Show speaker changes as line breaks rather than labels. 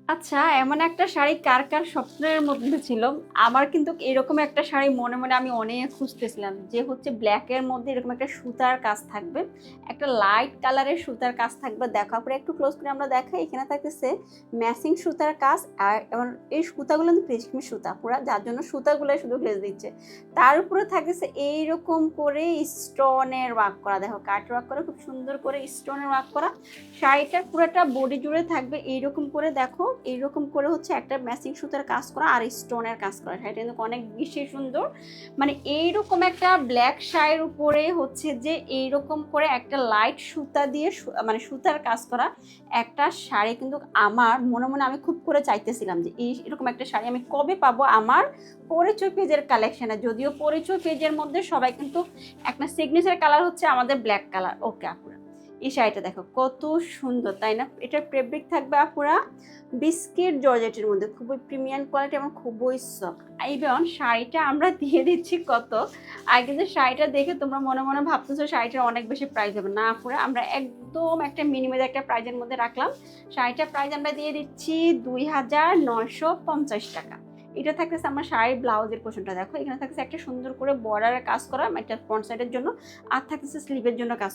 আচ্ছা, এমন একটা শাড়ি কার, কার স্বপ্নের মধ্যে ছিল? আমার কিন্তু এরকম একটা শাড়ি মনে, মনে আমি অনেক খুঁজতেছিলাম যে হচ্ছে ব্ল্যাক এর মধ্যে এরকম একটা সুতার কাজ থাকবে। একটা লাইট কালারের সুতার কাজ থাকবে। দেখার পরে একটু ক্লোজ করে আমরা দেখাই এখানে থাকতেছে ম্যাচিং সুতার কাজ আর এবং এই সুতাগুলো কিন্তু রেশমি সুতা পুরা যার জন্য সুতাগুলো শুধু গ্লেজ দিচ্ছে। তার উপরে থাকতেছে এইরকম করে স্টোনের ওয়ার্ক করা। দেখো কাট ওয়ার্ক করা খুব সুন্দর করে স্টোনের ওয়ার্ক করা। শাড়িটার পুরোটা বডি জুড়ে থাকবে এইরকম করে দেখো এইরকম করে হচ্ছে একটা ম্যাচিং সুতার কাজ করা আর স্টোনের কাজ করা শাড়িটা কিন্তু অনেক বেশি সুন্দর মানে এইরকম একটা ব্ল্যাক শাড়ির উপরে হচ্ছে যে এইরকম করে একটা লাইট সুতা দিয়ে মানে সুতার কাজ করা একটা শাড়ি কিন্তু আমার মনে মনে আমি খুব করে চাইতেছিলাম যে এই এরকম একটা শাড়ি আমি কবে পাবো আমার পরিচয় পেজের কালেকশনে যদিও পরিচয় পেজের মধ্যে সবাই কিন্তু একটা সিগনেচার কালার হচ্ছে আমাদের ব্ল্যাক কালার ওকে আপুরা এই শাড়িটা দেখো কত সুন্দর তাই না এটার ফেব্রিক থাকবে আপুরা বিস্কিট জর্জেটের মধ্যে খুবই প্রিমিয়াম কোয়ালিটি এবং খুবই সফট এবং শাড়িটা আমরা দিয়ে দিচ্ছি কত আগে যে শাড়িটা দেখে তোমরা মনে মনে ভাবতেছো শাড়িটার অনেক বেশি প্রাইস হবে না আপুরা আমরা একদম একটা মিনিমাম একটা প্রাইজের মধ্যে রাখলাম শাড়িটার প্রাইস আমরা দিয়ে দিচ্ছি ২,৯৫০ টাকা এটা থাকতেছে আমার শাড়ির ব্লাউজের পোর্শনটা দেখো এখানে থাকতেছে একটা সুন্দর করে বর্ডারের কাজ করা একটা ফ্রন্ট সাইডের জন্য আর থাকতেছে স্লিভের জন্য কাজ